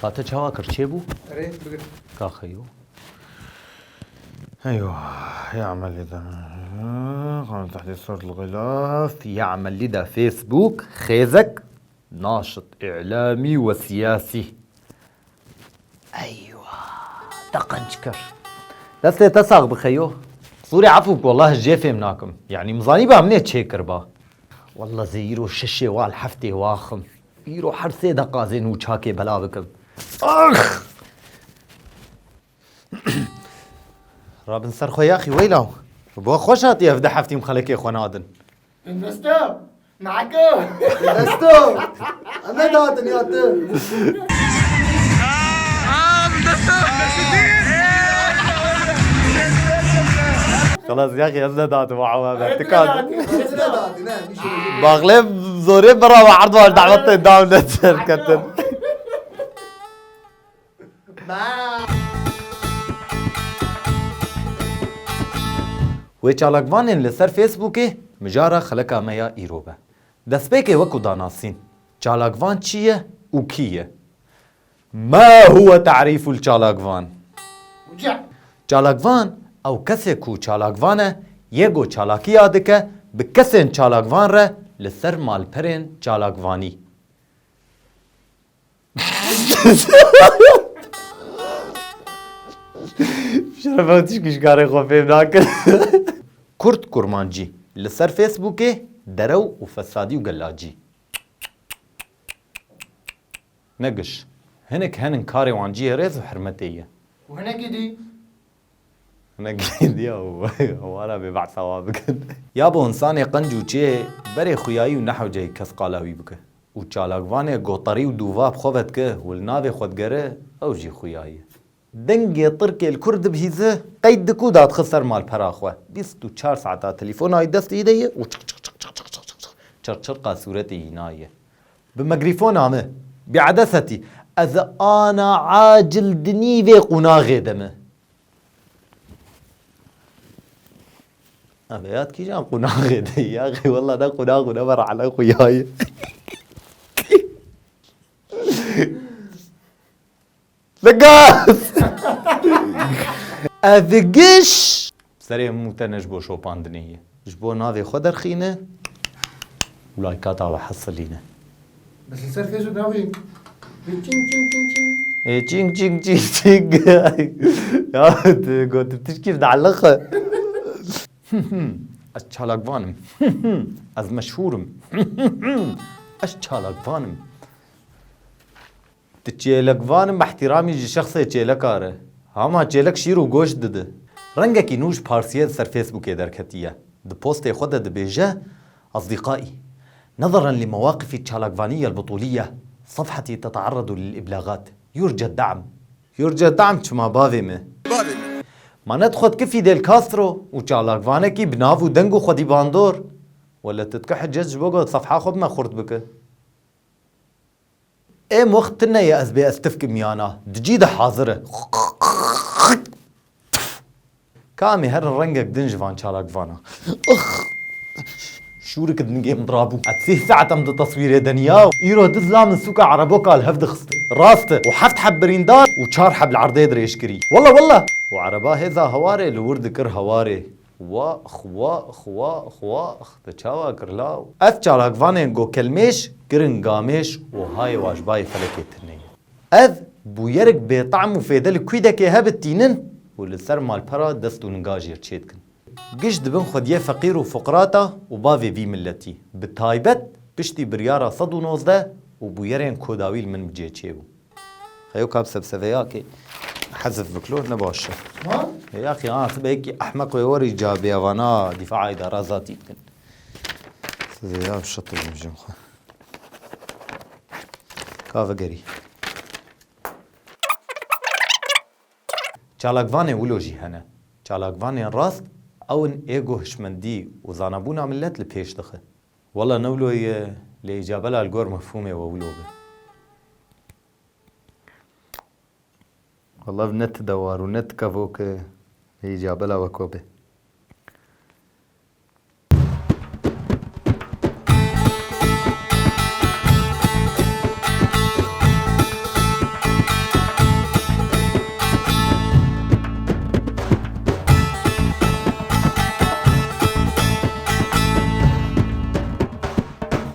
هاته چاوا کر چه بو؟ اره بگیر كاخيو ايوه يعمل لدى قانون تحديث صورة الغلاف، يعمل لدى فيسبوك خيزك ناشط إعلامي وسياسي. أيوة دقنشكر دستي تساق بخيو صوري عفوك والله الجيفة مناكم يعني مزاني بقى مني تشيكر با والله زيرو ششة والحفتة واخم يرو حرسي دقازين وشاكي بلا بكم أخ رابن سرخو يا أخي ويلاو بو خوشاتي أفدح حفتي مخليكي خونادن انبستو معكو انبستو انا داتني هاتو خلاص يا أخي أزنا داتو معه باعتقاد داتني نعم باغلب زوري برا وعرض واش دعوتي داون نتسر كتن وی چالاکوانین لسر فیسبوکی مجارا خلقا میا ایروبه دسپیکی وکو داناسین چالاکوان چیه و کیه ما هو تعریف الچالاکوان وجع چالاکوان او کسی کو چالاکوانه یگو چالاکی یادکه بکسین چالاکوان ره لسر مالپرین چالاکوانی شرفتش کشکاری خوفیم ناکن کرد کرمانجی لسر فیسبوکه درو و فسادی و گلاجی نقش هنك هنن كاري وانجي ريز وحرمتيه وهنا كده انا قاعد يا وانا ببعث ثوابك يا ابو انسان قنجو چه بري خوياي ونحو جاي كس قالاوي بك وچالاغوانه غوطري ودوفاب خوفت که والنابي خودگره او جي خوياي دنگي تركي الكرد بهيزه قيد دكو داد خسر مال پراخوه 24 ساعة تليفون هاي دست ايديه و چرچرقا صورتي هنايه بميكروفون عمه بعدستي اذا انا عاجل دنيفي قناغي دمه أبيات كي جام قناغي دي يا أخي والله ده قناغ ونمر على خوياي لقاس أذقش سريع ممتن جبو شوبان دنية جبو ناذي خدر خينة ولايكات على حصلينه بس السر فيسبوك ناوي تشين تشين تشين تشين ايه تشينج تشينج تشينج تشينج يا قلت بتشكي بتعلقها اش چالاکوانم از مشهورم اش چالاکوانم تچیلکوانم باحترامی جی شخصی چیلکاره هما چیلک شیر و گوشت دده رنگکی نوش پارسیه سر فيسبوك دركتيه د بوست خود د بيجه أصدقائي نظرا لمواقف التشالاكوانية البطولية صفحتي تتعرض للإبلاغات يرجى الدعم شما بافيمه ما ندخد كفي ديل كاسترو وچالاكوانكي بناف ودنگو خدي باندور ولا تتكح جج بوغو صفحة خب ما خورد بك ايه مختنا يا أزبي أستفك ميانا دجيدة حاضرة كامي هر رنگك دنجفان چالاكوانا اخ شورك دنجي مضرابو اتسيه ساعة مد تصوير دنيا ايرو دزلا من سوكا عربوكا الهفد خسته راسته وحفت حب بريندار وشار حب العرضي يدري يشكري والله وعربا هذا هواري لورد كر هواري واخ تشاوا كرلاو اف چالاكوانين گو كلميش گرنگاميش وهاي واجباي فلكي تنية اذ بويرك بطعم وفيدل كويدك هبتينن ولسر مال برا دستو نگاجير تشيدكن قش دبن خديه فقير وفقراتا وبافي في ملتي بالتايبت بشتي بريارا صدو نوزده وبويرين كوداويل من بجي تشيبو خيو كاب سبسفياكي حذف بكلور نباشه ما يا اخي انا هيك احمق ويوري جابي وانا دفاع اداره ذاتي يا بشطر بجمخه كافا قري چالاکوانه ولوجي هنا چالاکوانه راست اون ايجو هشمندي وزانبونا ملت لبيش دخه والله نولو لإجابة لها الجور مفهومة وولوبه والله بنت دوار ونت كافوك إجابة لها وكوبه